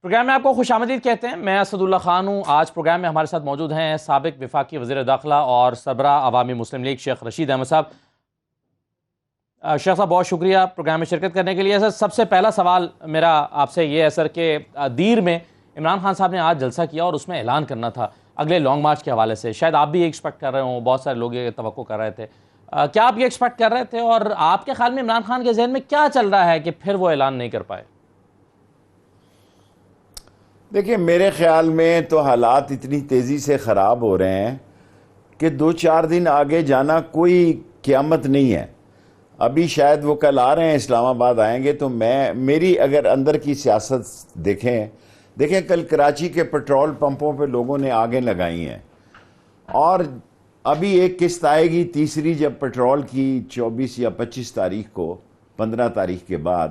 Programme میں آپ کو خوش آمدید کہتے ہیں. میں اسد اللہ خان ہوں. آج پروگرام میں ہمارے ساتھ موجود ہیں سابق وفاقی وزیر داخلہ اور سربراہ عوامی مسلم لیگ شیخ رشید احمد صاحب. شیخ صاحب بہت شکریہ پروگرام میں شرکت کرنے کے لیے. سر سب سے پہلا سوال میرا آپ سے یہ ہے سر کہ دیر میں عمران خان صاحب نے آج جلسہ کیا اور اس میں اعلان کرنا تھا اگلے لانگ مارچ کے حوالے سے. شاید آپ بھی یہ ایکسپیکٹ کر رہے ہوں, بہت سارے لوگ یہ توقع کر رہے تھے. کیا آپ یہ ایکسپیکٹ کر رہے تھے اور آپ کے خیال میں عمران خان کے ذہن میں کیا چل رہا ہے کہ پھر وہ اعلان نہیں کر پائے؟ دیکھیں, میرے خیال میں تو حالات اتنی تیزی سے خراب ہو رہے ہیں کہ 2-4 دن آگے جانا کوئی قیامت نہیں ہے. ابھی شاید وہ کل آ رہے ہیں, اسلام آباد آئیں گے, تو میری اگر اندر کی سیاست دیکھیں کل کراچی کے پیٹرول پمپوں پہ لوگوں نے آگیں لگائی ہیں اور ابھی ایک قسط آئے گی تیسری جب پیٹرول کی 24 یا 25 تاریخ کو, 15 تاریخ کے بعد.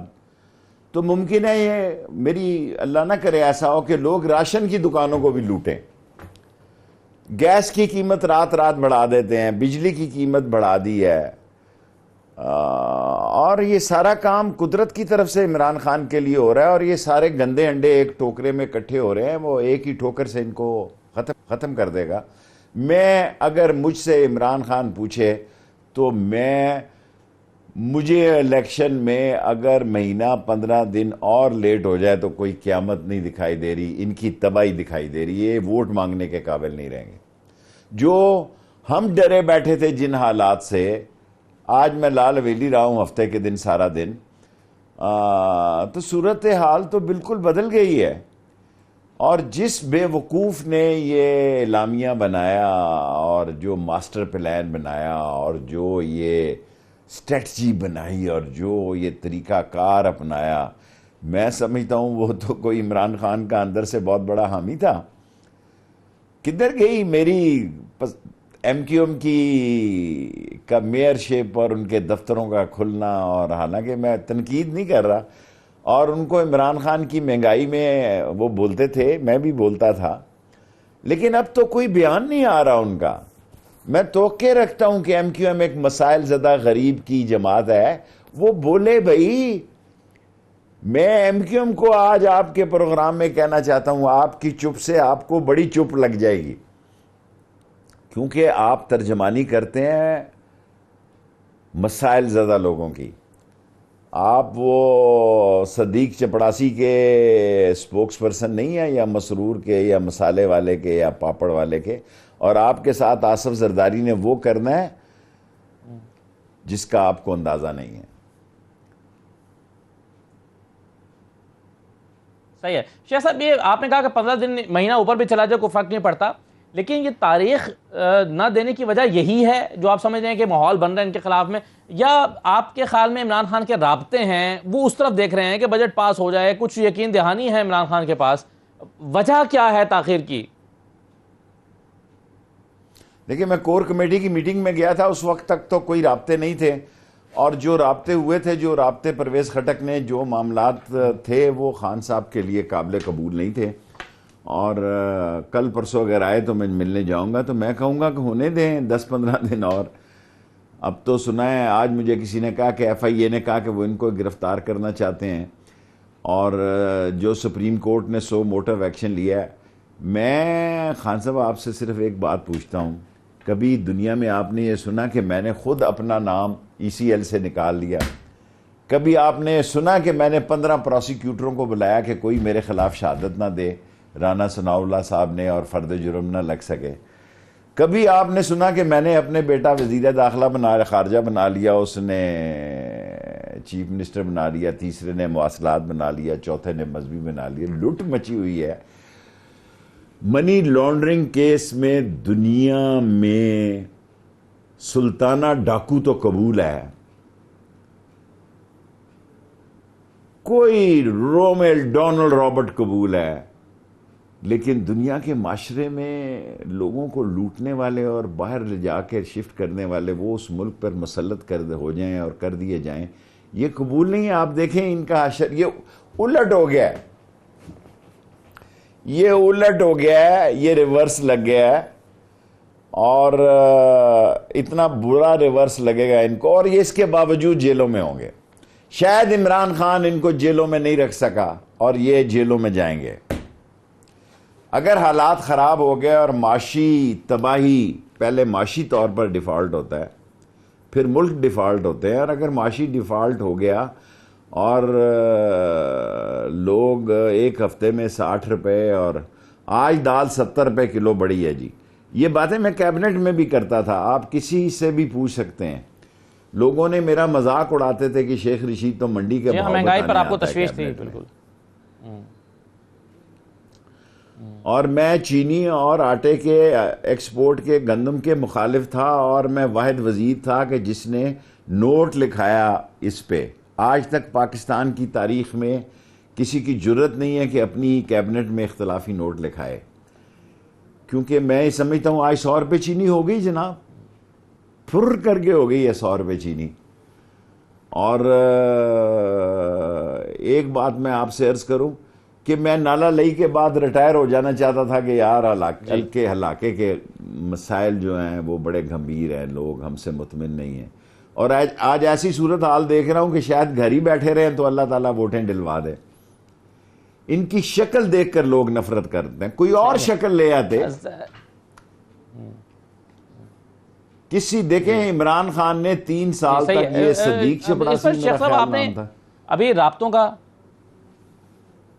تو ممکن ہے یہ میری اللہ نہ کرے ایسا ہو کہ لوگ راشن کی دکانوں کو بھی لوٹیں. گیس کی قیمت رات بڑھا دیتے ہیں, بجلی کی قیمت بڑھا دی ہے, اور یہ سارا کام قدرت کی طرف سے عمران خان کے لیے ہو رہا ہے. اور یہ سارے گندے انڈے ایک ٹوکرے میں اکٹھے ہو رہے ہیں, وہ ایک ہی ٹھوکر سے ان کو ختم کر دے گا. اگر مجھ سے عمران خان پوچھے تو مجھے الیکشن میں اگر مہینہ 15 دن اور لیٹ ہو جائے تو کوئی قیامت نہیں دکھائی دے رہی, ان کی تباہی دکھائی دے رہی ہے. یہ ووٹ مانگنے کے قابل نہیں رہیں گے. جو ہم ڈرے بیٹھے تھے جن حالات سے, آج میں لال حویلی رہا ہوں ہفتے کے دن سارا دن, تو صورتحال تو بالکل بدل گئی ہے. اور جس بے وقوف نے یہ اعلامیہ بنایا اور جو ماسٹر پلان بنایا اور جو یہ اسٹریٹجی بنائی اور جو یہ طریقہ کار اپنایا, میں سمجھتا ہوں وہ تو کوئی عمران خان کا اندر سے بہت بڑا حامی تھا. کدھر گئی میری ایم کیو ایم کا میئر شپ اور ان کے دفتروں کا کھلنا؟ اور حالانکہ میں تنقید نہیں کر رہا, اور ان کو عمران خان کی مہنگائی میں وہ بولتے تھے, میں بھی بولتا تھا, لیکن اب تو کوئی بیان نہیں آ رہا ان کا. میں توقع رکھتا ہوں کہ ایم کیو ایم ایک مسائل زدہ غریب کی جماعت ہے, وہ بولے بھائی. میں ایم کیو ایم کو آج آپ کے پروگرام میں کہنا چاہتا ہوں, آپ کی چپ سے آپ کو بڑی چپ لگ جائے گی, کیونکہ آپ ترجمانی کرتے ہیں مسائل زدہ لوگوں کی. آپ وہ صدیق چپڑاسی کے سپوکس پرسن نہیں ہیں, یا مسرور کے, یا مسالے والے کے, یا پاپڑ والے کے. اور آپ کے ساتھ آصف زرداری نے وہ کرنا ہے جس کا آپ کو اندازہ نہیں ہے. صحیح ہے شیخ صاحب, یہ آپ نے کہا کہ 15 دن مہینہ اوپر بھی چلا جائے کوئی فرق نہیں پڑتا, لیکن یہ تاریخ نہ دینے کی وجہ یہی ہے جو آپ سمجھ رہے ہیں کہ ماحول بن رہا ہے ان کے خلاف میں, یا آپ کے خیال میں عمران خان کے رابطے ہیں وہ اس طرف دیکھ رہے ہیں کہ بجٹ پاس ہو جائے, کچھ یقین دہانی ہے عمران خان کے پاس؟ وجہ کیا ہے تاخیر کی؟ دیکھیں, میں کور کمیٹی کی میٹنگ میں گیا تھا, اس وقت تک تو کوئی رابطے نہیں تھے, اور جو رابطے ہوئے تھے, جو رابطے پرویز خٹک نے جو معاملات تھے وہ خان صاحب کے لیے قابل قبول نہیں تھے. اور کل پرسوں اگر آئے تو میں ملنے جاؤں گا, تو میں کہوں گا کہ ہونے دیں 10-15 دن اور. اب تو سنا ہے آج مجھے کسی نے کہا کہ ایف آئی اے نے کہا کہ وہ ان کو گرفتار کرنا چاہتے ہیں, اور جو سپریم کورٹ نے 100 موٹو ایکشن لیا ہے. میں خان صاحب آپ سے صرف ایک بات پوچھتا ہوں, کبھی دنیا میں آپ نے یہ سنا کہ میں نے خود اپنا نام ای سی ایل سے نکال لیا؟ کبھی آپ نے سنا کہ میں نے 15 پروسیکیوٹروں کو بلایا کہ کوئی میرے خلاف شہادت نہ دے, رانا ثناء اللہ صاحب نے, اور فرد جرم نہ لگ سکے؟ کبھی آپ نے سنا کہ میں نے اپنے بیٹا وزیر داخلہ خارجہ بنا لیا, اس نے چیف منسٹر بنا لیا, تیسرے نے مواصلات بنا لیا, چوتھے نے مذہبی بنا لیا؟ لٹ مچی ہوئی ہے. منی لانڈرنگ کیس میں دنیا میں سلطانہ ڈاکو تو قبول ہے, کوئی ڈونلڈ رابرٹ قبول ہے, لیکن دنیا کے معاشرے میں لوگوں کو لوٹنے والے اور باہر لے جا کے شفٹ کرنے والے وہ اس ملک پر مسلط ہو جائیں اور کر دیے جائیں, یہ قبول نہیں ہے. آپ دیکھیں ان کا حشر, یہ الٹ ہو گیا ہے, یہ الٹ ہو گیا ہے, یہ ریورس لگ گیا ہے, اور اتنا برا ریورس لگے گا ان کو, اور یہ اس کے باوجود جیلوں میں ہوں گے. شاید عمران خان ان کو جیلوں میں نہیں رکھ سکا اور یہ جیلوں میں جائیں گے. اگر حالات خراب ہو گئے اور معاشی تباہی، پہلے معاشی طور پر ڈیفالٹ ہوتا ہے، پھر ملک ڈیفالٹ ہوتے ہیں، اور اگر معاشی ڈیفالٹ ہو گیا اور لوگ ایک ہفتے میں 60 روپے، اور آج دال 70 روپے کلو بڑی ہے جی. یہ باتیں میں کیبنٹ میں بھی کرتا تھا، آپ کسی سے بھی پوچھ سکتے ہیں. لوگوں نے میرا مذاق اڑاتے تھے کہ شیخ رشید تو منڈی کے بھاؤ مہنگائی پر بتانے آپ کو آتا ہے تشویش تھی. کیبنٹ میں. بالکل. اور میں چینی اور آٹے کے ایکسپورٹ کے، گندم کے مخالف تھا، اور میں واحد وزیر تھا کہ جس نے نوٹ لکھایا اس پہ. آج تک پاکستان کی تاریخ میں کسی کی جرت نہیں ہے کہ اپنی کیبنٹ میں اختلافی نوٹ لکھائے، کیونکہ میں سمجھتا ہوں آج 100 روپے چینی ہو گئی جناب، پھر کر کے ہو گئی ہے 100 روپے چینی. اور ایک بات میں آپ سے عرض کروں کہ میں نالا لئی کے بعد ریٹائر ہو جانا چاہتا تھا کہ یار علاقے کے مسائل جو ہیں وہ بڑے گھمبیر ہیں، لوگ ہم سے مطمئن نہیں ہیں. اور آج ایسی صورت حال دیکھ رہا ہوں کہ شاید گھر ہی بیٹھے رہیں تو اللہ تعالیٰ ووٹیں ڈلوا دے. ان کی شکل دیکھ کر لوگ نفرت کرتے ہیں. کوئی اور شکل لے آتے. کسی دیکھیں عمران خان نے 3 سال تک یہ صدیق چپڑاسی میرا خیال نام تھا. ابھی رابطوں کا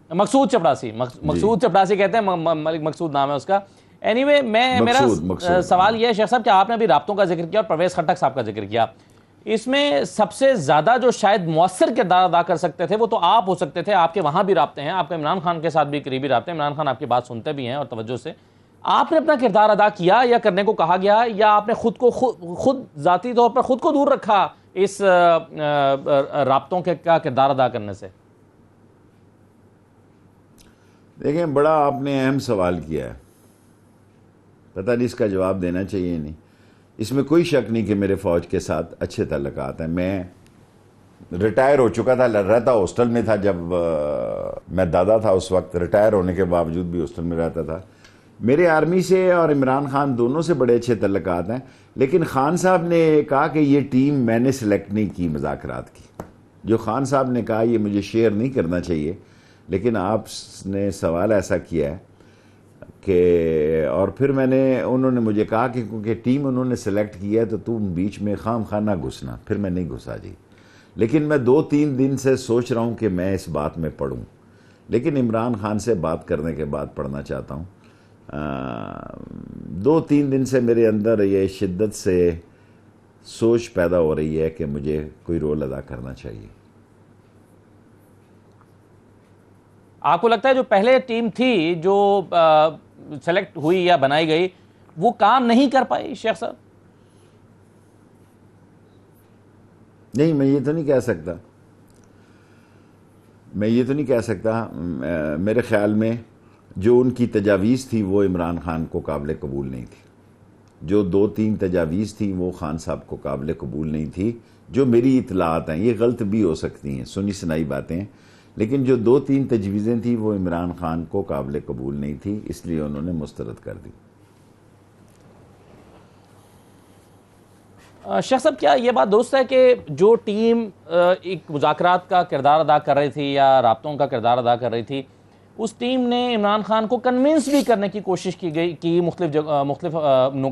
مقصود چپڑاسی کہتے ہیں، ملک مقصود نام ہے اس کا. اینی وے میرا سوال یہ ہے شیخ صاحب کہ آپ نے ابھی رابطوں کا ذکر کیا اور پرویز خٹک صاحب کا ذکر کیا. اس میں سب سے زیادہ جو شاید مؤثر کردار ادا کر سکتے تھے وہ تو آپ ہو سکتے تھے. آپ کے وہاں بھی رابطے ہیں، آپ کا عمران خان کے ساتھ بھی قریبی رابطے ہیں، عمران خان آپ کی بات سنتے بھی ہیں اور توجہ سے. آپ نے اپنا کردار ادا کیا یا کرنے کو کہا گیا، یا آپ نے خود ذاتی طور پر خود کو دور رکھا اس رابطوں کا کردار ادا کرنے سے؟ دیکھیں بڑا آپ نے اہم سوال کیا ہے، پتہ نہیں اس کا جواب دینا چاہیے نہیں. اس میں کوئی شک نہیں کہ میرے فوج کے ساتھ اچھے تعلقات ہیں. میں ریٹائر ہو چکا تھا، رہتا ہاسٹل میں تھا جب میں دادا تھا اس وقت، ریٹائر ہونے کے باوجود بھی ہاسٹل میں رہتا تھا. میرے آرمی سے اور عمران خان دونوں سے بڑے اچھے تعلقات ہیں. لیکن خان صاحب نے کہا کہ یہ ٹیم میں نے سلیکٹ نہیں کی مذاکرات کی. جو خان صاحب نے کہا یہ مجھے شیئر نہیں کرنا چاہیے، لیکن آپ نے سوال ایسا کیا ہے کہ، اور پھر انہوں نے مجھے کہا کہ کیونکہ ٹیم انہوں نے سلیکٹ کیا ہے تو تم بیچ میں خام خانہ گھسنا. پھر میں نہیں گھسا جی. لیکن میں 2-3 دن سے سوچ رہا ہوں کہ میں اس بات میں پڑھوں، لیکن عمران خان سے بات کرنے کے بعد پڑھنا چاہتا ہوں. 2-3 دن سے میرے اندر یہ شدت سے سوچ پیدا ہو رہی ہے کہ مجھے کوئی رول ادا کرنا چاہیے. آپ کو لگتا ہے جو پہلے ٹیم تھی جو سلیکٹ ہوئی یا بنائی گئی وہ کام نہیں کر پائی شیخ صاحب؟ نہیں، میں یہ تو نہیں کہہ سکتا. میرے خیال میں جو ان کی تجاویز تھی وہ عمران خان کو قابل قبول نہیں تھی. جو 2-3 تجاویز تھیں وہ خان صاحب کو قابل قبول نہیں تھی. جو میری اطلاعات ہیں، یہ غلط بھی ہو سکتی ہیں، سنی سنائی باتیں، لیکن جو 2-3 تجویزیں تھیں وہ عمران خان کو قابل قبول نہیں تھی، اس لیے انہوں نے مسترد کر دی. شیخ صاحب کیا یہ بات درست ہے کہ جو ٹیم ایک مذاکرات کا کردار ادا کر رہی تھی یا رابطوں کا کردار ادا کر رہی تھی، اس ٹیم نے عمران خان کو کنونس بھی کرنے کی کوشش کی مختلف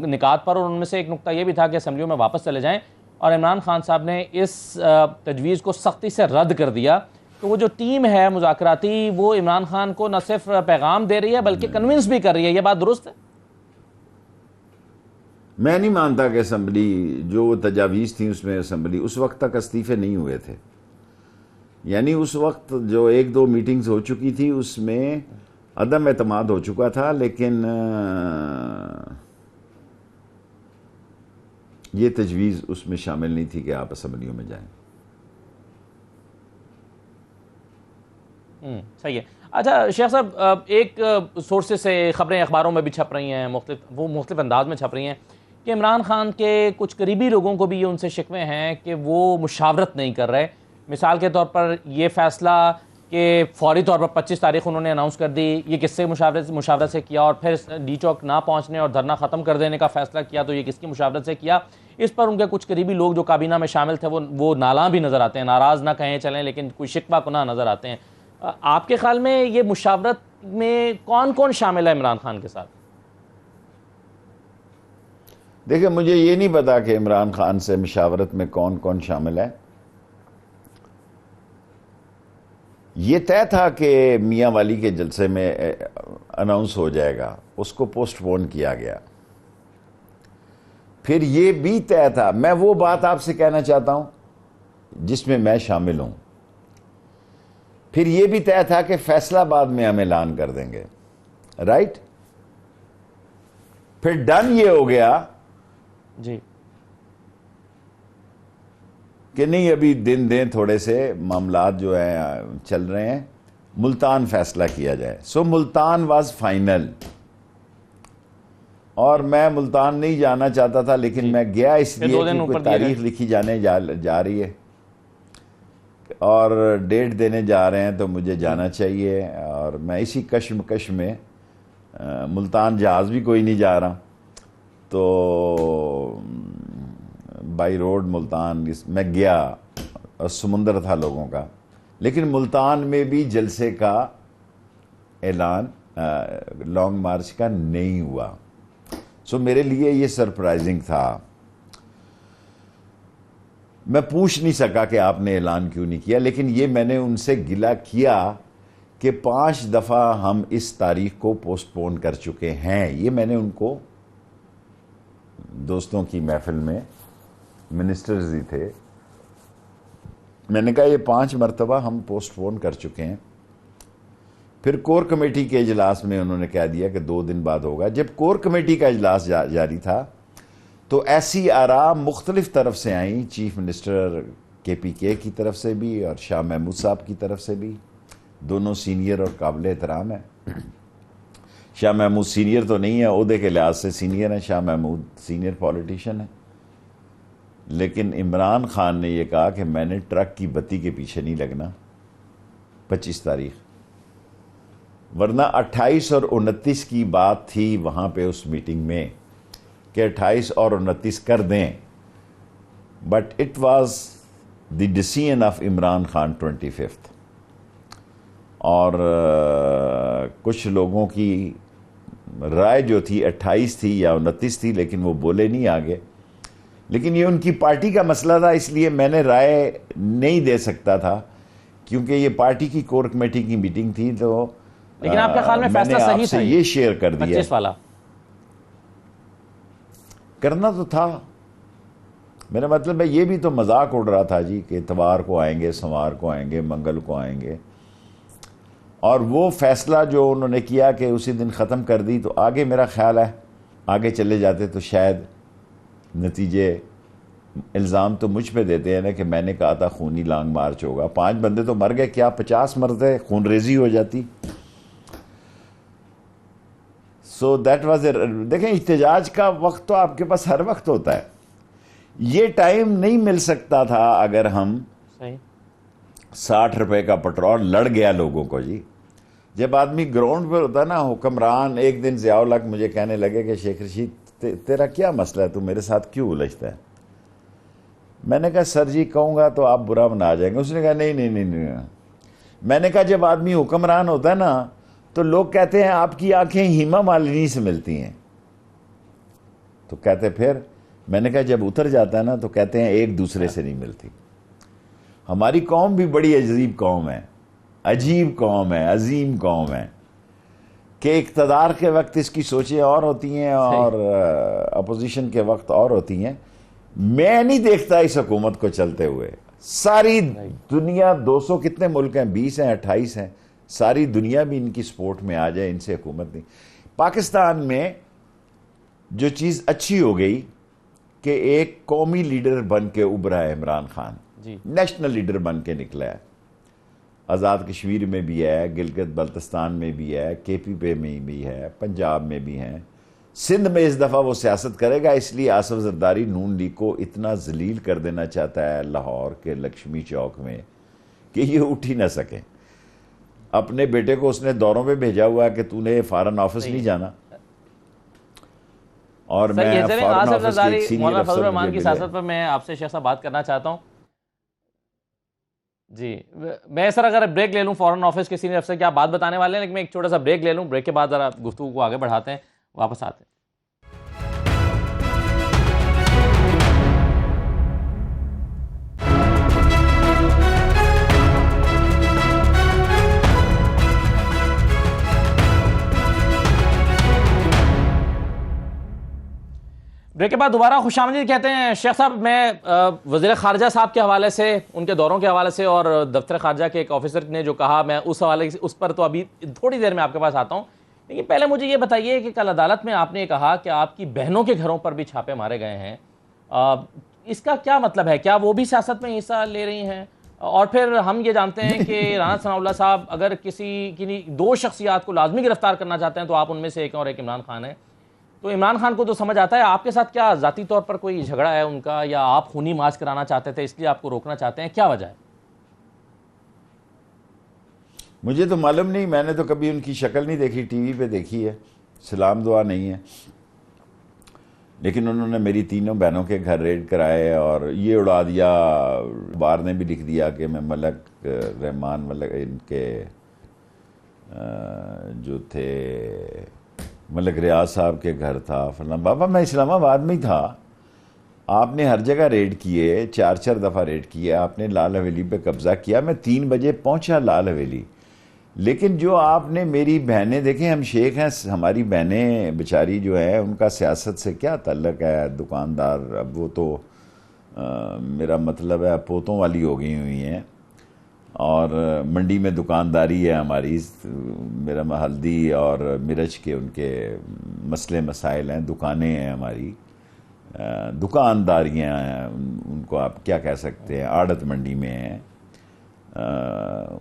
نکات پر، اور ان میں سے ایک نقطہ یہ بھی تھا کہ اسمبلیوں میں واپس چلے جائیں، اور عمران خان صاحب نے اس تجویز کو سختی سے رد کر دیا. تو وہ جو ٹیم ہے مذاکراتی وہ عمران خان کو نہ صرف پیغام دے رہی ہے بلکہ کنونس بھی کر رہی ہے، یہ بات درست ہے؟ میں نہیں مانتا کہ اسمبلی جو تجاویز تھیں اس میں اسمبلی اس وقت تک استعفے نہیں ہوئے تھے. یعنی اس وقت جو 1-2 میٹنگز ہو چکی تھی اس میں عدم اعتماد ہو چکا تھا، لیکن یہ تجویز اس میں شامل نہیں تھی کہ آپ اسمبلیوں میں جائیں. صحیح ہے. اچھا شیخ صاحب، ایک سورسز سے خبریں اخباروں میں بھی چھپ رہی ہیں، مختلف انداز میں چھپ رہی ہیں کہ عمران خان کے کچھ قریبی لوگوں کو بھی یہ ان سے شکوے ہیں کہ وہ مشاورت نہیں کر رہے. مثال کے طور پر یہ فیصلہ کہ فوری طور پر 25 تاریخ انہوں نے اناؤنس کر دی، یہ کس سے مشاورت سے کیا، اور پھر ڈی چوک نہ پہنچنے اور دھرنا ختم کر دینے کا فیصلہ کیا تو یہ کس کی مشاورت سے کیا؟ اس پر ان کے کچھ قریبی لوگ جو کابینہ میں شامل تھے وہ نالاں بھی نظر آتے ہیں، ناراض نہ کہیں چلیں لیکن کوئی شکوہ کناں نظر آتے ہیں۔ آپ کے خیال میں یہ مشاورت میں کون کون شامل ہے عمران خان کے ساتھ؟ دیکھیں مجھے یہ نہیں پتا کہ عمران خان سے مشاورت میں کون کون شامل ہے۔ یہ طے تھا کہ میاں والی کے جلسے میں اناؤنس ہو جائے گا، اس کو پوسٹ پون کیا گیا۔ پھر یہ بھی طے تھا، میں وہ بات آپ سے کہنا چاہتا ہوں جس میں شامل ہوں، پھر یہ بھی طے تھا کہ فیصلہ بعد میں ہم اعلان کر دیں گے، رائٹ؟ پھر ڈن یہ ہو گیا جی کہ نہیں ابھی دن دیں، تھوڑے سے معاملات جو ہیں چل رہے ہیں، ملتان فیصلہ کیا جائے۔ سو ملتان واز فائنل، اور میں ملتان نہیں جانا چاہتا تھا لیکن میں گیا اس لیے کہ کوئی تاریخ لکھی جانے جا رہی ہے اور ڈیٹ دینے جا رہے ہیں تو مجھے جانا چاہیے، اور میں اسی کشمکش میں ملتان جہاز بھی کوئی نہیں جا رہا، تو بائی روڈ ملتان میں گیا، اور سمندر تھا لوگوں کا، لیکن ملتان میں بھی جلسے کا اعلان لانگ مارچ کا نہیں ہوا۔ سو میرے لیے یہ سرپرائزنگ تھا۔ میں پوچھ نہیں سکا کہ آپ نے اعلان کیوں نہیں کیا، لیکن یہ میں نے ان سے گلہ کیا کہ 5 دفعہ ہم اس تاریخ کو پوسٹ پون کر چکے ہیں۔ یہ میں نے ان کو دوستوں کی محفل میں، منسٹرز ہی تھے، میں نے کہا یہ 5 مرتبہ ہم پوسٹ پون کر چکے ہیں۔ پھر کور کمیٹی کے اجلاس میں انہوں نے کہہ دیا کہ 2 دن بعد ہوگا۔ جب کور کمیٹی کا اجلاس جاری تھا تو ایسی آراء مختلف طرف سے آئیں، چیف منسٹر KPK کی طرف سے بھی اور شاہ محمود صاحب کی طرف سے بھی، دونوں سینئر اور قابل احترام ہیں۔ شاہ محمود سینئر تو نہیں ہے، عہدے کے لحاظ سے سینئر ہیں، شاہ محمود سینئر پولیٹیشین ہیں، لیکن عمران خان نے یہ کہا کہ میں نے ٹرک کی بتی کے پیچھے نہیں لگنا 25 تاریخ، ورنہ 28 اور 29 کی بات تھی وہاں پہ اس میٹنگ میں کہ 28 اور 29 کر دیں، but it was the decision of Imran Khan 25th۔ اور کچھ لوگوں کی رائے جو تھی 28 تھی یا 29 تھی، لیکن وہ بولے نہیں آگے، لیکن یہ ان کی پارٹی کا مسئلہ تھا، اس لیے میں نے رائے نہیں دے سکتا تھا کیونکہ یہ پارٹی کی کور کمیٹی کی میٹنگ تھی۔ تو لیکن آپ کے خیال میں فیصلہ صحیح تھا؟ یہ شیئر کر دیا 25 والا کرنا تو تھا، میرا مطلب ہے یہ بھی تو مذاق اڑ رہا تھا جی کہ اتوار کو آئیں گے، سوموار کو آئیں گے، منگل کو آئیں گے، اور وہ فیصلہ جو انہوں نے کیا کہ اسی دن ختم کر دی، تو آگے میرا خیال ہے آگے چلے جاتے تو شاید نتیجے، الزام تو مجھ پہ دیتے ہیں نا کہ میں نے کہا تھا خونی لانگ مارچ ہوگا، 5 بندے تو مر گئے، کیا 50 مرتے خون ریزی ہو جاتی؟ سو دیٹ واز دیکھیں احتجاج کا وقت تو آپ کے پاس ہر وقت ہوتا ہے، یہ ٹائم نہیں مل سکتا تھا اگر ہم 60 روپے کا پٹرول لڑ گیا لوگوں کو جی۔ جب آدمی گراؤنڈ پر ہوتا ہے نا، حکمران، ایک دن ضیاء الحق مجھے کہنے لگے کہ شیخ رشید تیرا کیا مسئلہ ہے، تو میرے ساتھ کیوں الجھتا ہے؟ میں نے کہا سر جی کہوں گا تو آپ برا منا جائیں گے۔ اس نے کہا نہیں۔ میں نے کہا جب آدمی حکمران ہوتا ہے نا تو لوگ کہتے ہیں آپ کی آنکھیں ہیما مالنی سے ملتی ہیں، تو کہتے پھر؟ میں نے کہا جب اتر جاتا ہے نا تو کہتے ہیں ایک دوسرے سے نہیں ملتی۔ ہماری قوم بھی بڑی عجیب قوم ہے، عجیب قوم ہے، عظیم قوم ہے، کہ اقتدار کے وقت اس کی سوچیں اور ہوتی ہیں اور اپوزیشن کے وقت اور ہوتی ہیں۔ میں نہیں دیکھتا اس حکومت کو چلتے ہوئے، ساری دنیا 200 کتنے ملک ہیں، 20 ہیں، 28 ہیں، ساری دنیا بھی ان کی سپورٹ میں آ جائے، ان سے حکومت نہیں۔ پاکستان میں جو چیز اچھی ہو گئی کہ ایک قومی لیڈر بن کے ابھرا ہے عمران خان، نیشنل لیڈر بن کے نکلا ہے، آزاد کشمیر میں بھی ہے، گلگت بلتستان میں بھی ہے، KP میں بھی ہے، پنجاب میں بھی ہے، سندھ میں اس دفعہ وہ سیاست کرے گا، اس لیے آصف زرداری نون لیگ کو اتنا ذلیل کر دینا چاہتا ہے لاہور کے لکشمی چوک میں کہ یہ اٹھ ہی نہ سکیں۔ اپنے بیٹے کو اس نے دوروں پہ بھیجا ہوا ہے کہ تو نے فارن آفس نہیں جانا، اور میں فارن آفس کے ایک سینئر افسر الرحمان کی سیاست پر میں آپ سے شیخ صاحب بات کرنا چاہتا ہوں. جی میں سر اگر بریک لے لوں فارن آفس کے سینئر افسر کی آپ بات بتانے والے ہیں، لیکن میں ایک چھوٹا سا بریک لے لوں، بریک کے بعد ذرا گفتگو کو آگے بڑھاتے ہیں، واپس آتے ہیں. بریک کے بعد دوبارہ خوش آمدید کہتے ہیں. شیخ صاحب میں وزیر خارجہ صاحب کے حوالے سے، ان کے دوروں کے حوالے سے اور دفتر خارجہ کے ایک آفیسر نے جو کہا، میں اس حوالے سے اس پر تو ابھی تھوڑی دیر میں آپ کے پاس آتا ہوں، لیکن پہلے مجھے یہ بتائیے کہ کل عدالت میں آپ نے کہا کہ آپ کی بہنوں کے گھروں پر بھی چھاپے مارے گئے ہیں. اس کا کیا مطلب ہے؟ کیا وہ بھی سیاست میں حصہ لے رہی ہیں؟ اور پھر ہم یہ جانتے ہیں کہ رانا ثناء اللہ صاحب اگر کسی دو شخصیات کو لازمی گرفتار کرنا چاہتے ہیں تو آپ ان میں سے ایک اور ایک عمران خان ہیں. تو عمران خان کو تو سمجھ آتا ہے، آپ کے ساتھ کیا ذاتی طور پر کوئی جھگڑا ہے ان کا، یا آپ خونی مارچ کرانا چاہتے تھے اس لیے آپ کو روکنا چاہتے ہیں، کیا وجہ ہے؟ مجھے تو معلوم نہیں، میں نے تو کبھی ان کی شکل نہیں دیکھی، ٹی وی پہ دیکھی ہے، سلام دعا نہیں ہے. لیکن انہوں نے میری تینوں بہنوں کے گھر ریڈ کرائے اور یہ اڑا دیا، بار نے بھی لکھ دیا کہ میں ملک رحمان ملک ان کے جو تھے ملک ریاض صاحب کے گھر تھا فلاں. بابا میں اسلام آباد میں ہی تھا، آپ نے ہر جگہ ریڈ کیے، 4 دفعہ ریڈ کیے، آپ نے لال حویلی پہ قبضہ کیا، میں 3 بجے پہنچا لال حویلی. لیکن جو آپ نے میری بہنیں دیکھیں، ہم شیخ ہیں، ہماری بہنیں بیچاری جو ہیں ان کا سیاست سے کیا تعلق ہے؟ دکاندار، اب وہ تو میرا مطلب ہے پوتوں والی ہو گئی ہوئی ہیں، اور منڈی میں دکانداری ہے ہماری، میرا ہلدی اور مرچ کے ان کے مسئلے مسائل ہیں، دکانیں ہیں ہماری، دکانداریاں ہیں، ان کو آپ کیا کہہ سکتے ہیں، آڑت منڈی میں ہیں.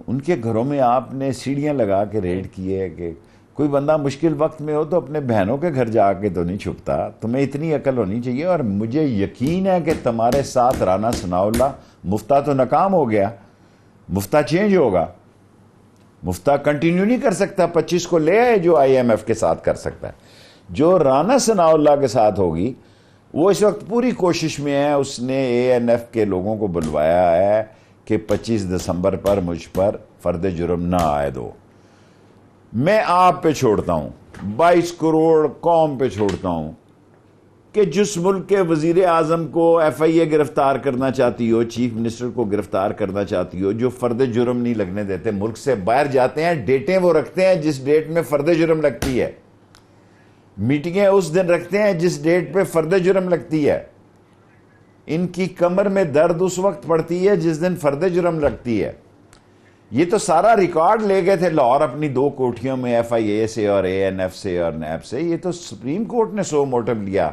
ان کے گھروں میں آپ نے سیڑھیاں لگا کے ریڈ کیے کہ کوئی بندہ مشکل وقت میں ہو تو اپنے بہنوں کے گھر جا کے تو نہیں چھپتا. تمہیں اتنی عقل ہونی چاہیے. اور مجھے یقین ہے کہ تمہارے ساتھ رانا ثناء اللہ، مفتہ تو ناکام ہو گیا، مفتہ چینج ہوگا، مفتہ کنٹینیو نہیں کر سکتا، 25 کو لے آئے جو IMF کے ساتھ کر سکتا ہے. جو رانا ثناء اللہ کے ساتھ ہوگی وہ اس وقت پوری کوشش میں ہے. اس نے ANF کے لوگوں کو بلوایا ہے کہ 25 دسمبر پر مجھ پر فرد جرم نہ عائد ہو. میں آپ پہ چھوڑتا ہوں، 22 کروڑ قوم پہ چھوڑتا ہوں کہ جس ملک کے وزیر اعظم کو FIA گرفتار کرنا چاہتی ہو، چیف منسٹر کو گرفتار کرنا چاہتی ہو، جو فرد جرم نہیں لگنے دیتے، ملک سے باہر جاتے ہیں، ڈیٹیں وہ رکھتے ہیں جس ڈیٹ میں فرد جرم لگتی ہے، میٹنگیں اس دن رکھتے ہیں جس ڈیٹ پہ فرد جرم لگتی ہے. ان کی کمر میں درد اس وقت پڑتی ہے جس دن فرد جرم لگتی ہے. یہ تو سارا ریکارڈ لے گئے تھے لاہور اپنی 2 کوٹھیوں میں، FIA سے اور ANF سے اور نیب سے. یہ تو سپریم کورٹ نے 100 موٹو لیا،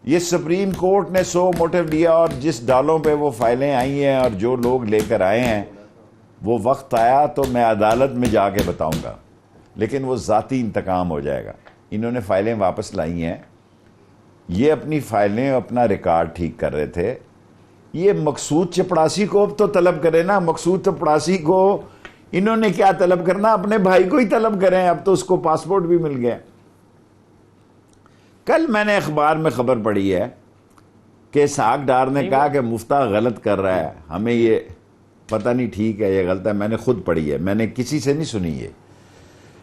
یہ سپریم کورٹ نے 100 موٹو لیا. اور جس ڈالوں پہ وہ فائلیں آئی ہیں اور جو لوگ لے کر آئے ہیں، وہ وقت آیا تو میں عدالت میں جا کے بتاؤں گا، لیکن وہ ذاتی انتقام ہو جائے گا. انہوں نے فائلیں واپس لائی ہیں، یہ اپنی فائلیں اپنا ریکارڈ ٹھیک کر رہے تھے. یہ مقصود چپڑاسی کو اب تو طلب کرے نا. مقصود چپڑاسی کو انہوں نے کیا طلب کرنا؟ اپنے بھائی کو ہی طلب کریں. اب تو اس کو پاسپورٹ بھی مل گیا. کل میں نے اخبار میں خبر پڑھی ہے کہ اسحاق ڈار نے کہا کہ مفتہ غلط کر رہا ہے. ہمیں یہ پتہ نہیں ٹھیک ہے یہ غلط ہے، میں نے خود پڑھی ہے، میں نے کسی سے نہیں سنی.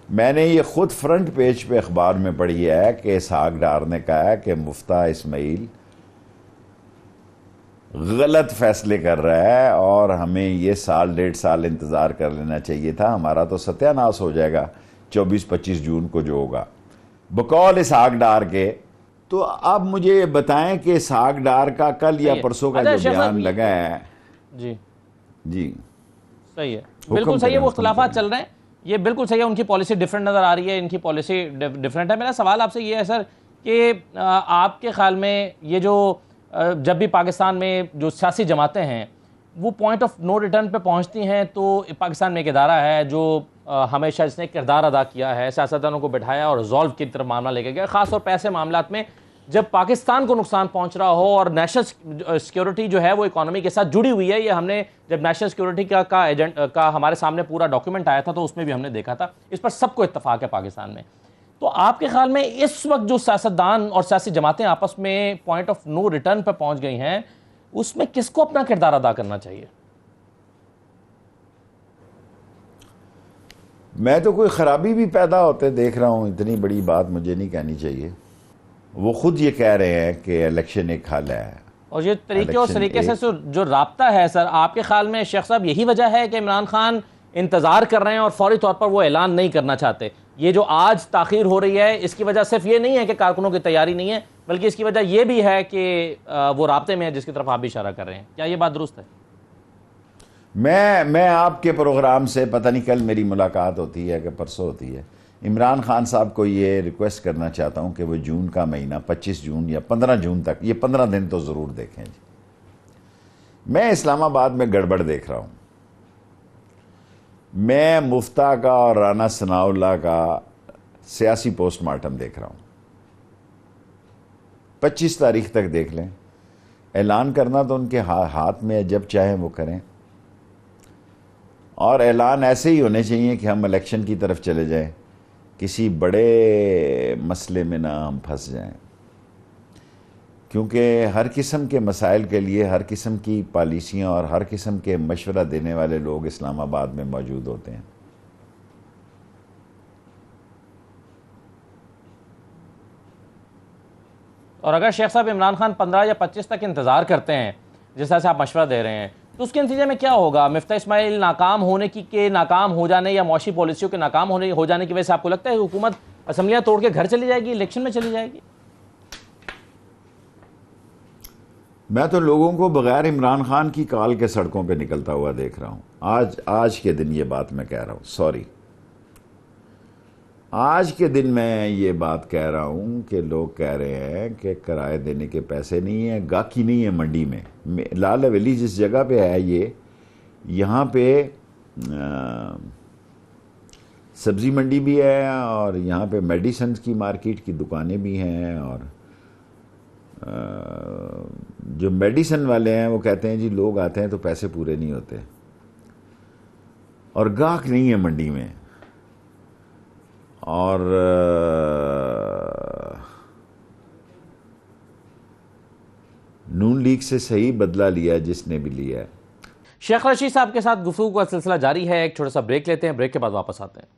میں نے یہ خود فرنٹ پیج پہ اخبار میں پڑھی ہے کہ اسحاق ڈار نے کہا ہے کہ مفتہ اسماعیل غلط فیصلے کر رہا ہے اور ہمیں یہ 1.5 سال انتظار کر لینا چاہیے تھا، ہمارا تو ستیہ ناش ہو جائے گا 24-25 جون کو جو ہوگا، بقول اسحاق ڈار کے. تو اب مجھے یہ بتائیں کہ اسحاق ڈار کا کل یا پرسوں کا جو بیان لگا ہے، جی صحیح ہے، بالکل صحیح ہے. وہ اختلافات چل رہے ہیں، یہ بالکل صحیح ہے. ان کی پالیسی ڈیفرنٹ نظر آ رہی ہے، ان کی پالیسی ڈیفرنٹ ہے. میرا سوال آپ سے یہ ہے سر کہ آپ کے خیال میں یہ جو جب بھی پاکستان میں جو سیاسی جماعتیں ہیں وہ پوائنٹ آف نو ریٹرن پہ پہنچتی ہیں، تو پاکستان میں ایک ادارہ ہے جو ہمیشہ اس نے کردار ادا کیا ہے، سیاستدانوں کو بٹھایا اور ریزالو کی طرف معاملہ لے کے گیا، خاص طور پہ ایسے معاملات میں جب پاکستان کو نقصان پہنچ رہا ہو اور نیشنل سیکیورٹی جو ہے وہ اکانومی کے ساتھ جڑی ہوئی ہے. یہ ہم نے جب نیشنل سیکیورٹی کا ہمارے سامنے پورا ڈاکیومنٹ آیا تھا تو اس میں بھی ہم نے دیکھا تھا, اس پر سب کو اتفاق ہے پاکستان میں. تو آپ کے خیال میں اس وقت جو سیاستدان اور سیاسی جماعتیں آپس میں پوائنٹ آف نو ریٹرن پہ پہنچ گئی ہیں, اس میں کس کو اپنا کردار ادا کرنا چاہیے؟ میں تو کوئی خرابی بھی پیدا ہوتے دیکھ رہا ہوں, اتنی بڑی بات مجھے نہیں کہنی چاہیے. وہ خود یہ کہہ رہے ہیں کہ الیکشن ایک حل ہے. اور یہ طریقے اور طریقے سے جو رابطہ ہے سر, آپ کے خیال میں شیخ صاحب یہی وجہ ہے کہ عمران خان انتظار کر رہے ہیں اور فوری طور پر وہ اعلان نہیں کرنا چاہتے؟ یہ جو آج تاخیر ہو رہی ہے اس کی وجہ صرف یہ نہیں ہے کہ کارکنوں کی تیاری نہیں ہے, بلکہ اس کی وجہ یہ بھی ہے کہ وہ رابطے میں ہے جس کی طرف آپ بھی اشارہ کر رہے ہیں. کیا یہ بات درست ہے؟ میں آپ کے پروگرام سے, پتہ نہیں کل میری ملاقات ہوتی ہے کہ پرسوں ہوتی ہے, عمران خان صاحب کو یہ ریکویسٹ کرنا چاہتا ہوں کہ وہ جون کا مہینہ 25 جون یا 15 جون تک, یہ 15 دن تو ضرور دیکھیں جی. میں اسلام آباد میں گڑبڑ دیکھ رہا ہوں. میں مفتیٰ کا اور رانا ثناء اللہ کا سیاسی پوسٹ مارٹم دیکھ رہا ہوں. 25 تاریخ تک دیکھ لیں, اعلان کرنا تو ان کے ہاتھ میں ہے, جب چاہیں وہ کریں. اور اعلان ایسے ہی ہونے چاہیے کہ ہم الیکشن کی طرف چلے جائیں, کسی بڑے مسئلے میں نہ ہم پھنس جائیں. کیونکہ ہر قسم کے مسائل کے لیے ہر قسم کی پالیسیاں اور ہر قسم کے مشورہ دینے والے لوگ اسلام آباد میں موجود ہوتے ہیں. اور اگر شیخ صاحب عمران خان 15 یا 25 تک انتظار کرتے ہیں جس طرح سے آپ مشورہ دے رہے ہیں, تو اس کے نتیجے میں کیا ہوگا؟ مفتاح اسماعیل ناکام ہو جانے یا معاشی پالیسیوں کے ناکام ہو جانے کی وجہ سے آپ کو لگتا ہے کہ حکومت اسمبلیاں توڑ کے گھر چلی جائے گی, الیکشن میں چلی جائے گی؟ میں تو لوگوں کو بغیر عمران خان کی کال کے سڑکوں پہ نکلتا ہوا دیکھ رہا ہوں. آج کے دن یہ بات میں کہہ رہا ہوں, سوری, آج کے دن میں یہ بات کہہ رہا ہوں کہ لوگ کہہ رہے ہیں کہ کرائے دینے کے پیسے نہیں ہیں, گاہکی نہیں ہے منڈی میں. لال حویلی جس جگہ پہ ہے یہاں پہ سبزی منڈی بھی ہے اور یہاں پہ میڈیسنز کی مارکیٹ کی دکانیں بھی ہیں. اور جو میڈیسن والے ہیں وہ کہتے ہیں جی لوگ آتے ہیں تو پیسے پورے نہیں ہوتے, اور گاہک نہیں ہے منڈی میں. اور نون لیگ سے صحیح بدلہ لیا جس نے بھی لیا ہے. شیخ رشید صاحب کے ساتھ گفتگو کا سلسلہ جاری ہے, ایک چھوٹا سا بریک لیتے ہیں, بریک کے بعد واپس آتے ہیں.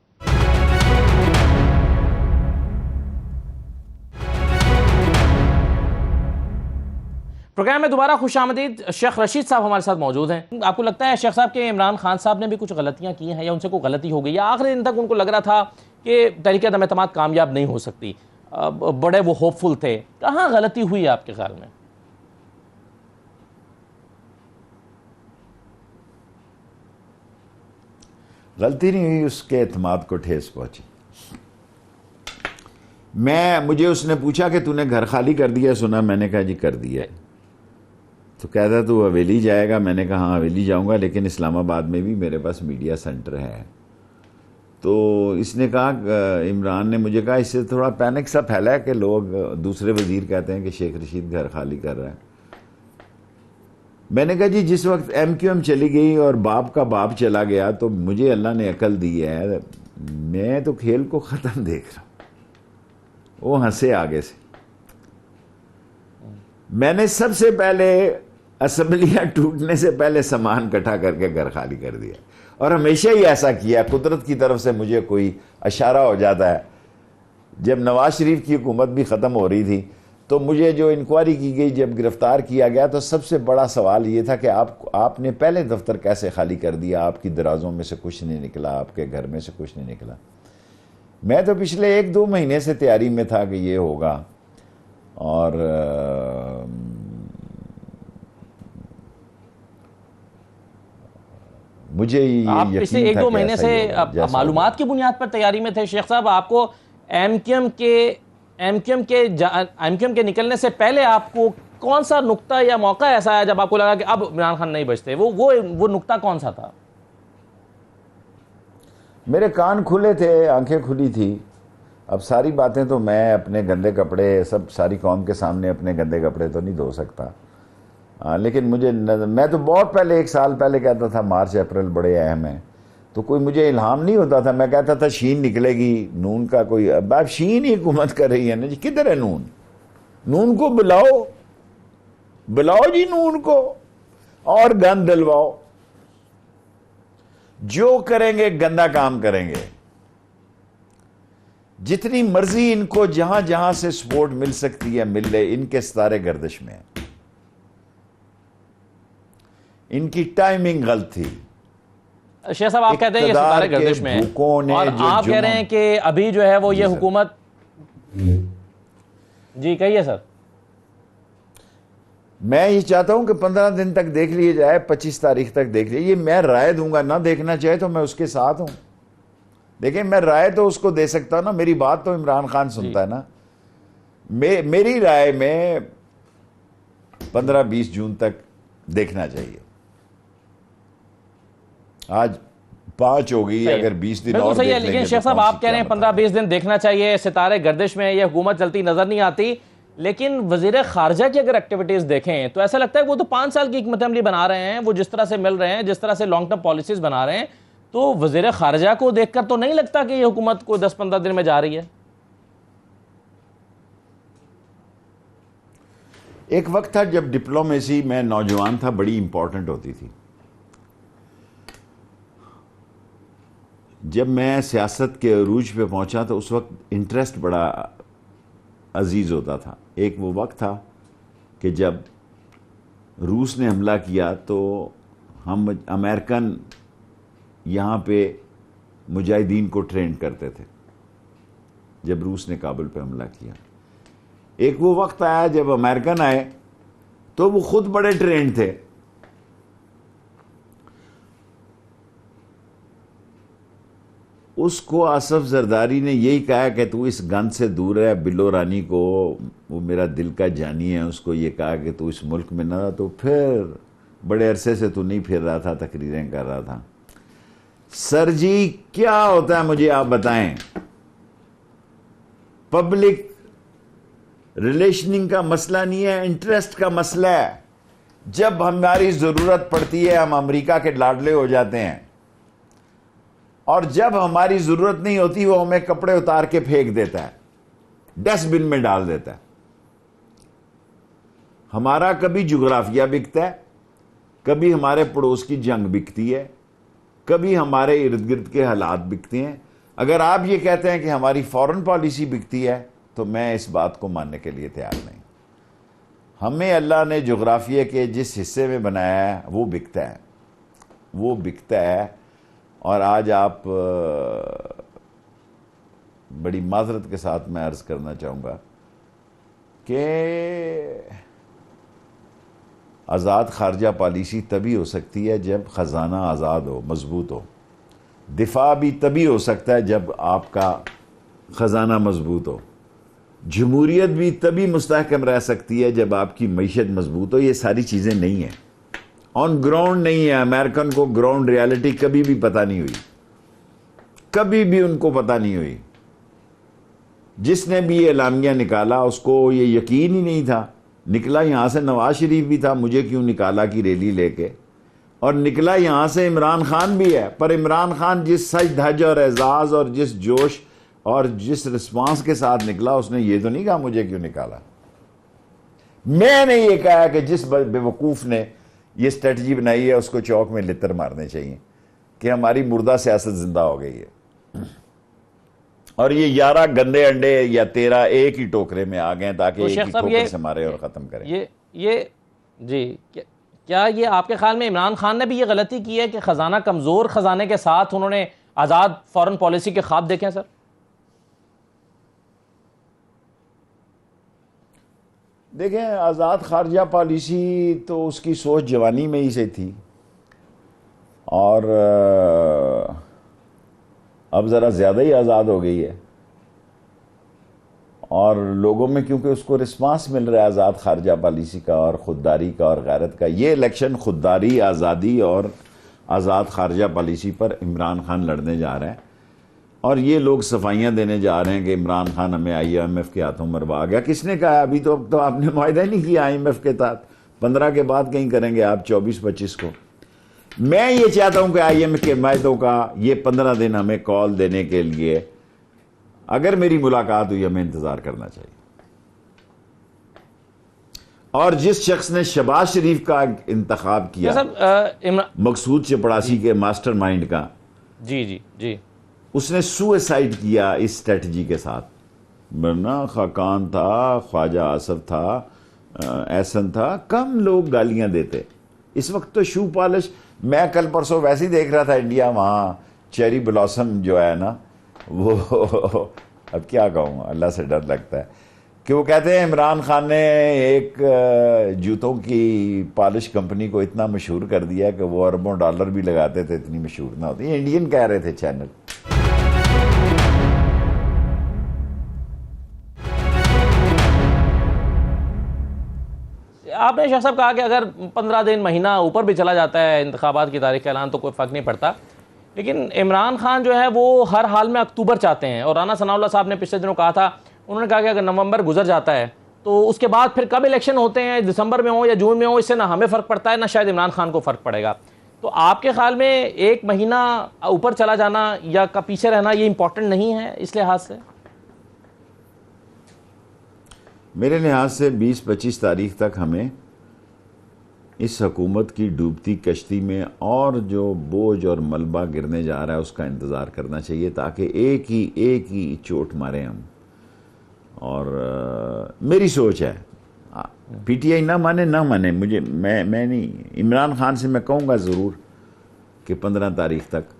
پروگرام میں دوبارہ خوش آمدید. شیخ رشید صاحب ہمارے ساتھ موجود ہیں. آپ کو لگتا ہے شیخ صاحب کہ عمران خان صاحب نے بھی کچھ غلطیاں کی ہیں, یا ان سے کوئی غلطی ہو گئی, یا آخری دن تک ان کو لگ رہا تھا کہ تحریک عدم اعتماد کامیاب نہیں ہو سکتی, بڑے وہ ہوپ فل تھے؟ کہاں غلطی ہوئی آپ کے خیال میں؟ غلطی نہیں ہوئی, اس کے اعتماد کو ٹھیس پہنچی. مجھے اس نے پوچھا کہ تو نے گھر خالی کر دیا سنا؟ میں نے کہا جی کر دیا. تو کہتا تو حویلی جائے گا؟ میں نے کہا ہاں حویلی جاؤں گا, لیکن اسلام آباد میں بھی میرے پاس میڈیا سینٹر ہے. تو اس نے کہا, عمران نے مجھے کہا, اس سے تھوڑا پینک سا پھیلا ہے کہ لوگ دوسرے وزیر کہتے ہیں کہ شیخ رشید گھر خالی کر رہا ہے. میں نے کہا جی جس وقت ایم کیو ایم چلی گئی اور باپ کا باپ چلا گیا تو مجھے اللہ نے عقل دی ہے, میں تو کھیل کو ختم دیکھ رہا ہوں. وہ ہنسے آگے سے. میں نے سب سے پہلے اسمبلیاں ٹوٹنے سے پہلے سامان اکٹھا کر کے گھر خالی کر دیا, اور ہمیشہ ہی ایسا کیا. قدرت کی طرف سے مجھے کوئی اشارہ ہو جاتا ہے. جب نواز شریف کی حکومت بھی ختم ہو رہی تھی تو مجھے جو انکوائری کی گئی, جب گرفتار کیا گیا, تو سب سے بڑا سوال یہ تھا کہ آپ نے پہلے دفتر کیسے خالی کر دیا؟ آپ کی درازوں میں سے کچھ نہیں نکلا, آپ کے گھر میں سے کچھ نہیں نکلا. میں تو پچھلے 1-2 مہینے سے تیاری میں تھا کہ یہ ہوگا, اور مجھے آپ پچھلے 1-2 مہینے سے معلومات کی بنیاد پر تیاری میں تھے شیخ صاحب. آپ کو ایم کیو ایم کے نکلنے سے پہلے آپ کو کون سا نقطہ یا موقع ایسا ہے جب آپ کو لگا کہ اب عمران خان نہیں بچتے؟ وہ نقطہ کون سا تھا؟ میرے کان کھلے تھے, آنکھیں کھلی تھی. اب ساری باتیں تو میں اپنے گندے کپڑے سب ساری قوم کے سامنے اپنے گندے کپڑے تو نہیں دھو سکتا، لیکن مجھے میں تو بہت پہلے 1 سال پہلے کہتا تھا مارچ اپریل بڑے اہم ہیں، تو کوئی مجھے الہام نہیں ہوتا تھا، میں کہتا تھا شین نکلے گی، نون کا کوئی اب شین ہی حکومت کر رہی ہے نا جی، کدھر ہے نون کو بلاؤ جی، نون کو اور گند دلواؤ، جو کریں گے گندا کام کریں گے، جتنی مرضی ان کو جہاں جہاں سے سپورٹ مل سکتی ہے مل لے، ان کے ستارے گردش میں ہیں، ان کی ٹائمنگ غلط تھی۔ شیخ صاحب آپ کہتے ہیں یہ ستارے گردش میں ہیں، اور آپ کہہ رہے ہیں کہ ابھی جو ہے وہ یہ حکومت، جی کہیے سر۔ میں یہ چاہتا ہوں کہ 15 دن تک دیکھ لیے جائے، 25 تاریخ تک دیکھ لیے، یہ میں رائے دوں گا، نہ دیکھنا چاہے تو میں اس کے ساتھ ہوں۔ دیکھیں میں رائے تو اس کو دے سکتا ہوں نا، میری بات تو عمران خان سنتا ہے نا، میری رائے میں 15-20 جون تک دیکھنا چاہیے۔ آج 5 ہو گئی، اگر 20 دن اور دیکھ لیں گے۔ لیکن شیخ صاحب آپ کہہ رہے ہیں 15-20 دن دیکھنا چاہیے، ستارے گردش میں یہ حکومت چلتی نظر نہیں آتی، لیکن وزیر خارجہ کی اگر ایکٹیویٹیز دیکھیں تو ایسا لگتا ہے کہ وہ تو 5 سال کی حکمت عملی بنا رہے ہیں، وہ جس طرح سے مل رہے ہیں، جس طرح سے لانگ ٹرم پالیسیز بنا رہے ہیں، تو وزیر خارجہ کو دیکھ کر تو نہیں لگتا کہ یہ حکومت کو 10-15 دن میں جا رہی ہے؟ ایک وقت تھا جب ڈپلومیسی میں نوجوان تھا بڑی امپورٹنٹ ہوتی تھی، جب میں سیاست کے عروج پہ پہنچا تو اس وقت انٹرسٹ بڑا عزیز ہوتا تھا۔ ایک وہ وقت تھا کہ جب روس نے حملہ کیا تو ہم امریکن یہاں پہ مجاہدین کو ٹرین کرتے تھے، جب روس نے کابل پہ حملہ کیا۔ ایک وہ وقت آیا جب امریکن آئے تو وہ خود بڑے ٹرینڈ تھے، اس کو آصف زرداری نے یہی کہا کہ تو اس گن سے دور ہے، بلو رانی کو، وہ میرا دل کا جانی ہے، اس کو یہ کہا کہ تو اس ملک میں نہ رہا، تو پھر بڑے عرصے سے تو نہیں پھر رہا تھا، تقریریں کر رہا تھا۔ سر جی کیا ہوتا ہے مجھے آپ بتائیں، پبلک ریلیشننگ کا مسئلہ نہیں ہے، انٹرسٹ کا مسئلہ ہے۔ جب ہماری ضرورت پڑتی ہے ہم امریکہ کے لاڈلے ہو جاتے ہیں، اور جب ہماری ضرورت نہیں ہوتی وہ ہمیں کپڑے اتار کے پھینک دیتا ہے، ڈسٹ بن میں ڈال دیتا ہے۔ ہمارا کبھی جغرافیہ بکتا ہے، کبھی ہمارے پڑوس کی جنگ بکتی ہے، کبھی ہمارے ارد گرد کے حالات بکتے ہیں۔ اگر آپ یہ کہتے ہیں کہ ہماری فورن پالیسی بکتی ہے تو میں اس بات کو ماننے کے لیے تیار نہیں۔ ہمیں اللہ نے جغرافیہ کے جس حصے میں بنایا ہے وہ بکتا ہے، وہ بکتا ہے۔ اور آج آپ بڑی معذرت کے ساتھ میں عرض کرنا چاہوں گا کہ آزاد خارجہ پالیسی تبھی ہو سکتی ہے جب خزانہ آزاد ہو، مضبوط ہو۔ دفاع بھی تبھی ہو سکتا ہے جب آپ کا خزانہ مضبوط ہو۔ جمہوریت بھی تبھی مستحکم رہ سکتی ہے جب آپ کی معیشت مضبوط ہو۔ یہ ساری چیزیں نہیں ہیں، آن گراؤنڈ نہیں ہے۔ امریکن کو گراؤنڈ ریالٹی کبھی بھی پتہ نہیں ہوئی، کبھی بھی ان کو پتہ نہیں ہوئی۔ جس نے بھی یہ اعلامیہ نکالا اس کو یہ یقین ہی نہیں تھا، نکلا یہاں سے نواز شریف بھی تھا، مجھے کیوں نکالا کی ریلی لے کے، اور نکلا یہاں سے عمران خان بھی ہے، پر عمران خان جس سج دھج اور اعزاز اور جس جوش اور جس رسپانس کے ساتھ نکلا، اس نے یہ تو نہیں کہا مجھے کیوں نکالا۔ میں نے یہ کہا کہ جس بے وقوف نے یہ اسٹریٹجی بنائی ہے اس کو چوک میں لتر مارنے چاہیے کہ ہماری مردہ سیاست زندہ ہو گئی ہے، اور یہ 11 گندے انڈے یا 13 ایک ہی ٹوکرے میں آ گئے تاکہ ایک ہی ٹوکر سے مارے اور ختم کریں۔ یہ جی کیا یہ آپ کے خیال میں عمران خان نے بھی یہ غلطی کی ہے کہ خزانہ کمزور خزانے کے ساتھ انہوں نے آزاد فورن پالیسی کے خواب دیکھیں سر؟ دیکھیں آزاد خارجہ پالیسی تو اس کی سوچ جوانی میں ہی سے تھی، اور اب ذرا زیادہ ہی آزاد ہو گئی ہے، اور لوگوں میں کیونکہ اس کو رسپانس مل رہا ہے آزاد خارجہ پالیسی کا اور خودداری کا اور غیرت کا۔ یہ الیکشن خودداری، آزادی اور آزاد خارجہ پالیسی پر عمران خان لڑنے جا رہے ہیں، اور یہ لوگ صفائیاں دینے جا رہے ہیں کہ عمران خان ہمیں IMF کے ہاتھوں مروا گیا. کس نے کہا؟ ابھی تو آپ نے معاہدہ نہیں کیا IMF کے تحت. 15 کے بعد کہیں کریں گے آپ 24-25 کو. میں یہ چاہتا ہوں کہ IMF کے معاہدوں کا یہ 15 دن ہمیں کال دینے کے لیے اگر میری ملاقات ہوئی ہمیں انتظار کرنا چاہیے. اور جس شخص نے شہباز شریف کا انتخاب کیا مقصود چپڑاسی کے ماسٹر مائنڈ کا، جی اس نے سوئسائڈ کیا اس اسٹریٹجی کے ساتھ. ورنہ خاقان تھا، خواجہ آصف تھا، احسن تھا، کم لوگ گالیاں دیتے. اس وقت تو شو پالش. میں کل پرسوں ویسے ہی دیکھ رہا تھا انڈیا، وہاں چیری بلاسم جو ہے نا وہ اب کیا کہوں، اللہ سے ڈر لگتا ہے کہ وہ کہتے ہیں عمران خان نے ایک جوتوں کی پالش کمپنی کو اتنا مشہور کر دیا کہ وہ اربوں ڈالر بھی لگاتے تھے اتنی مشہور نہ ہوتی. یہ انڈین کہہ رہے تھے چینل. آپ نے شیخ صاحب کہا کہ اگر 15 دن مہینہ اوپر بھی چلا جاتا ہے انتخابات کی تاریخ کا اعلان تو کوئی فرق نہیں پڑتا، لیکن عمران خان جو ہے وہ ہر حال میں اکتوبر چاہتے ہیں. اور رانا ثناء اللہ صاحب نے پچھلے دنوں کہا تھا، انہوں نے کہا کہ اگر نومبر گزر جاتا ہے تو اس کے بعد پھر کب الیکشن ہوتے ہیں، دسمبر میں ہو یا جون میں ہو، اس سے نہ ہمیں فرق پڑتا ہے نہ شاید عمران خان کو فرق پڑے گا. تو آپ کے خیال میں ایک مہینہ اوپر چلا جانا یا کا پیچھے رہنا یہ امپورٹنٹ نہیں ہے اس لحاظ سے؟ میرے لحاظ سے 20-25 تاریخ تک ہمیں اس حکومت کی ڈوبتی کشتی میں اور جو بوجھ اور ملبہ گرنے جا رہا ہے اس کا انتظار کرنا چاہیے، تاکہ ایک ہی چوٹ ماریں ہم. اور میری سوچ ہے، PTI نہ مانے میں نہیں، عمران خان سے میں کہوں گا ضرور کہ 15 تاریخ تک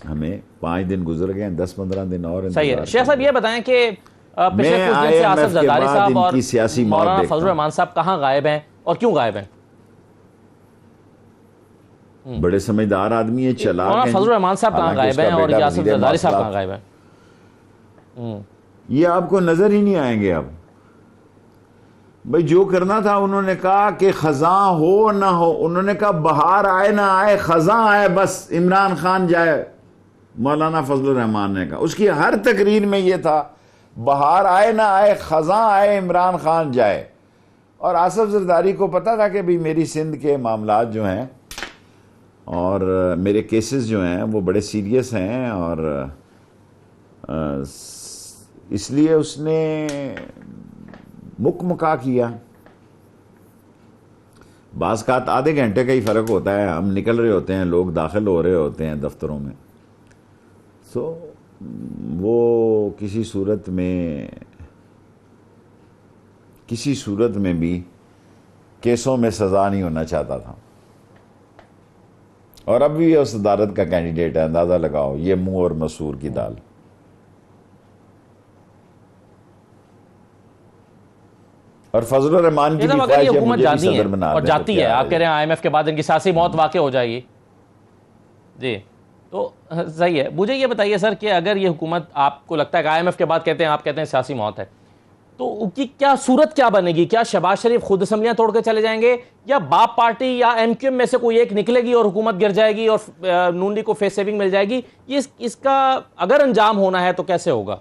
ہمیں 5 دن گزر گئے ہیں، 10-15 دن اور انتظار. صحیح ہے. شیخ صاحب یہ بتائیں کہ پچھلے کچھ دن سے آصف زرداری صاحب اور مولانا فضل الرحمان صاحب کہاں غائب ہیں اور کیوں غائب ہیں؟ بڑے سمجھدار آدمی ہے، چلاک ہیں. مولانا فضل الرحمان صاحب کہاں غائب ہیں اور آصف زرداری صاحب کہاں غائب ہیں؟ یہ آپ کو نظر ہی نہیں آئیں گے. اب بھئی جو کرنا تھا انہوں نے کہا کہ خزاں ہو نہ ہو، انہوں نے کہا بہار آئے نہ آئے خزاں آئے بس عمران خان جائے. مولانا فضل الرحمان نے کہا، اس کی ہر تقریر میں یہ تھا بہار آئے نہ آئے خزاں آئے عمران خان جائے. اور آصف زرداری کو پتا تھا کہ بھی میری سندھ کے معاملات جو ہیں اور میرے کیسز جو ہیں وہ بڑے سیریس ہیں، اور اس لیے اس نے مکا کیا. بعض کا آدھے گھنٹے کا ہی فرق ہوتا ہے، ہم نکل رہے ہوتے ہیں، لوگ داخل ہو رہے ہوتے ہیں دفتروں میں. سو وہ کسی صورت میں بھی کیسوں میں سزا نہیں ہونا چاہتا تھا. اور اب بھی یہ صدارت کا کینڈیڈیٹ ہے، اندازہ لگاؤ یہ منہ اور مسور کی دال. اور فضل الرحمان کی بھی خواہش ہے مجھے بھی صدر بنا دیں اور جاتی ہے. آپ کہہ رہے ہیں IMF کے بعد ان کی سیاسی موت واقع ہو جائے گی. جی تو صحیح ہے. مجھے یہ بتائیے سر کہ اگر یہ حکومت آپ کو لگتا ہے کہ IMF کے بعد کہتے ہیں، آپ کہتے ہیں سیاسی موت ہے، تو ان کی کیا صورت کیا بنے گی؟ کیا شہباز شریف خود اسمبلیاں توڑ کے چلے جائیں گے، یا باپ پارٹی یا MQM میں سے کوئی ایک نکلے گی اور حکومت گر جائے گی اور نون لیگ کو فیس سیونگ مل جائے گی؟ اس کا اگر انجام ہونا ہے تو کیسے ہوگا؟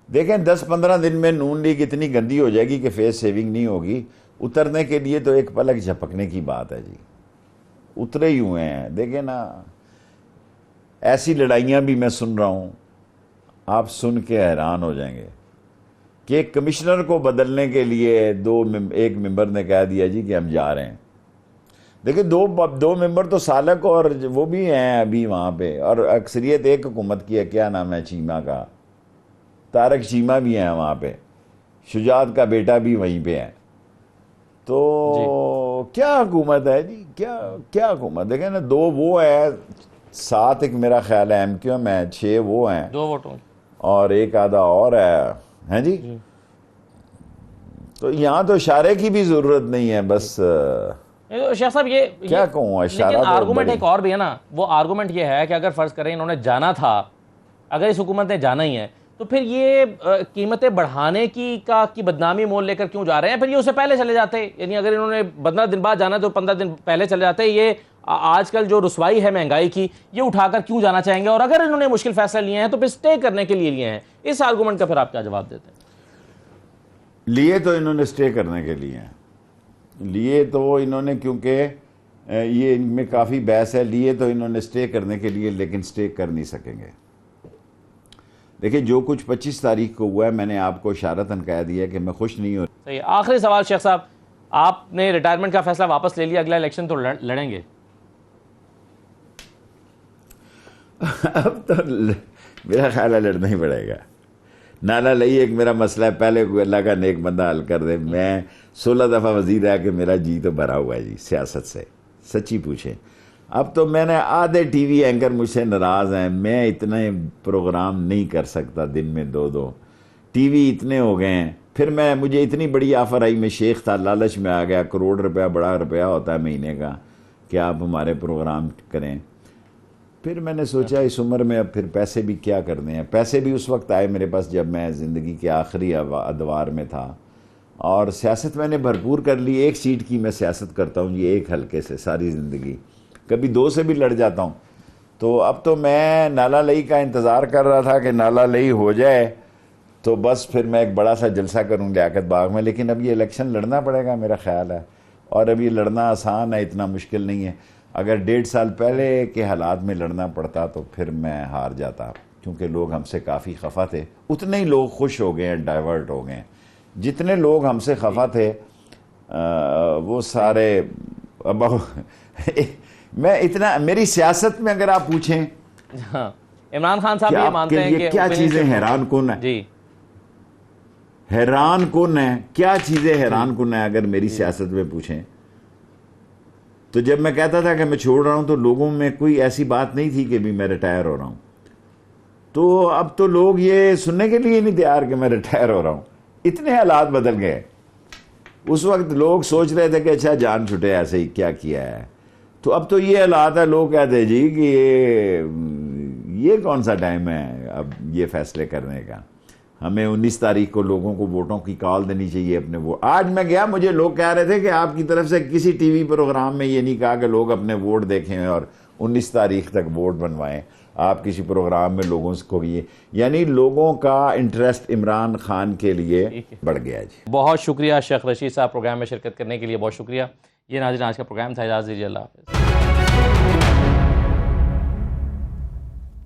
دیکھیں 10-15 دن میں نون لیگ اتنی گندی ہو جائے گی کہ فیس سیونگ نہیں ہوگی. اترنے کے لیے تو ایک پلک جھپکنے کی بات ہے جی. اترے ہی ہوئے ہیں. دیکھیں نا، ایسی لڑائیاں بھی میں سن رہا ہوں، آپ سن کے حیران ہو جائیں گے کہ ایک کمشنر کو بدلنے کے لیے ایک ممبر نے کہہ دیا جی کہ ہم جا رہے ہیں. دیکھیں دو ممبر تو سالک اور وہ بھی ہیں ابھی وہاں پہ، اور اکثریت ایک حکومت کی ہے. کیا نام ہے چیمہ کا؟ طارق چیمہ بھی ہیں وہاں پہ، شجاعت کا بیٹا بھی وہیں پہ ہے. تو کیا حکومت ہے جی، کیا حکومت؟ دیکھیں نا، 2 وہ ہے، 7 ایک میرا خیال ہے MQM ہے، 6 وہ ہیں، 2 ووٹوں اور ایک آدھا اور ہے جی. تو یہاں تو اشارے کی بھی ضرورت نہیں ہے. بس شیخ صاحب یہ کیا کہوں، اشارہ. لیکن آرگومنٹ ایک اور بھی ہے نا. وہ آرگومنٹ یہ ہے کہ اگر فرض کریں انہوں نے جانا تھا، اگر اس حکومت نے جانا ہی ہے، تو پھر یہ قیمتیں بڑھانے کی بدنامی مول لے کر کیوں جا رہے ہیں؟ پھر یہ اسے پہلے چلے جاتے. یعنی اگر انہوں نے 15 دن بعد جانا تو 15 دن پہلے چلے جاتے. یہ آج کل جو رسوائی ہے مہنگائی کی یہ اٹھا کر کیوں جانا چاہیں گے؟ اور اگر انہوں نے مشکل فیصلہ لیے ہیں تو پھر اسٹے کرنے کے لیے لیے ہیں، اس آرگومنٹ کا پھر آپ کیا جواب دیتے ہیں؟ لیے تو انہوں نے اسٹے کرنے کے لیے ہیں، لیے تو انہوں نے، کیونکہ یہ ان میں کافی بحث ہے، لیے تو انہوں نے اسٹے کرنے کے لیے، لیکن اسٹے کر نہیں سکیں گے۔ دیکھیں جو کچھ 25 تاریخ کو ہوا ہے، میں نے آپ کو اشارتاً کہہ دیا کہ میں خوش نہیں ہوں۔ صحیح، آخری سوال شیخ صاحب، آپ نے ریٹائرمنٹ کا فیصلہ واپس لے لیا، اگلا الیکشن تو لڑیں گے؟ اب تو میرا خیال ہے لڑنا ہی پڑے گا۔ نالا لئی ایک میرا مسئلہ ہے، پہلے کوئی اللہ کا نیک بندہ حل کر دے۔ میں 16 دفعہ وزیر ہے کہ میرا جی تو بھرا ہوا ہے جی سیاست سے، سچی پوچھیں۔ اب تو میں نے آدھے ٹی وی اینکر مجھ سے ناراض ہیں، میں اتنے پروگرام نہیں کر سکتا دن میں 2 ٹی وی اتنے ہو گئے ہیں۔ پھر مجھے اتنی بڑی آفر آئی، میں شیخ تھا، لالچ میں آ گیا، 1 کروڑ روپیہ بڑا روپیہ ہوتا ہے مہینے کا کہ آپ ہمارے پروگرام کریں۔ پھر میں نے سوچا اس عمر میں اب پھر پیسے بھی کیا کرنے ہیں۔ پیسے بھی اس وقت آئے میرے پاس جب میں زندگی کے آخری ادوار میں تھا، اور سیاست میں نے بھرپور کر لی۔ 1 سیٹ کی میں سیاست کرتا ہوں یہ 1 حلقے سے ساری زندگی، کبھی 2 سے بھی لڑ جاتا ہوں۔ تو اب تو میں نالا لئی کا انتظار کر رہا تھا کہ نالا لئی ہو جائے تو بس پھر میں ایک بڑا سا جلسہ کروں لیاقت باغ میں، لیکن اب یہ الیکشن لڑنا پڑے گا میرا خیال ہے، اور اب یہ لڑنا آسان ہے، اتنا مشکل نہیں ہے۔ اگر 1.5 سال پہلے کے حالات میں لڑنا پڑتا تو پھر میں ہار جاتا، کیونکہ لوگ ہم سے کافی خفا تھے۔ اتنے ہی لوگ خوش ہو گئے ہیں، ڈائیورٹ ہو گئے ہیں۔ جتنے لوگ ہم سے خفا تھے وہ سارے اب میں اتنا، میری سیاست میں اگر آپ پوچھیں عمران خان صاحب یہ مانتے ہیں کہ کیا چیزیں حیران کن ہیں، جی حیران کن ہیں، کیا چیزیں حیران کن ہیں اگر میری سیاست میں پوچھیں تو جب میں کہتا تھا کہ میں چھوڑ رہا ہوں تو لوگوں میں کوئی ایسی بات نہیں تھی کہ بھی میں ریٹائر ہو رہا ہوں۔ تو اب تو لوگ یہ سننے کے لیے نہیں تیار کہ میں ریٹائر ہو رہا ہوں، اتنے حالات بدل گئے۔ اس وقت لوگ سوچ رہے تھے کہ اچھا جان چھٹے ایسے ہی کیا کیا ہے، تو اب تو یہ حالات ہے، لوگ کہتے ہیں جی کہ یہ کون سا ٹائم ہے اب یہ فیصلے کرنے کا، ہمیں 19 تاریخ کو لوگوں کو ووٹوں کی کال دینی چاہیے اپنے ووٹ۔ آج میں گیا، مجھے لوگ کہہ رہے تھے کہ آپ کی طرف سے کسی ٹی وی پروگرام میں یہ نہیں کہا کہ لوگ اپنے ووٹ دیکھیں اور 19 تاریخ تک ووٹ بنوائیں، آپ کسی پروگرام میں لوگوں کو یہ، یعنی لوگوں کا انٹرسٹ عمران خان کے لیے بڑھ گیا جی۔ بہت شکریہ شیخ رشید صاحب پروگرام میں شرکت کرنے کے لیے، بہت شکریہ۔ یہ ناظرین آج کا پروگرام تھا، اجازت دیجیے، اللہ حافظ۔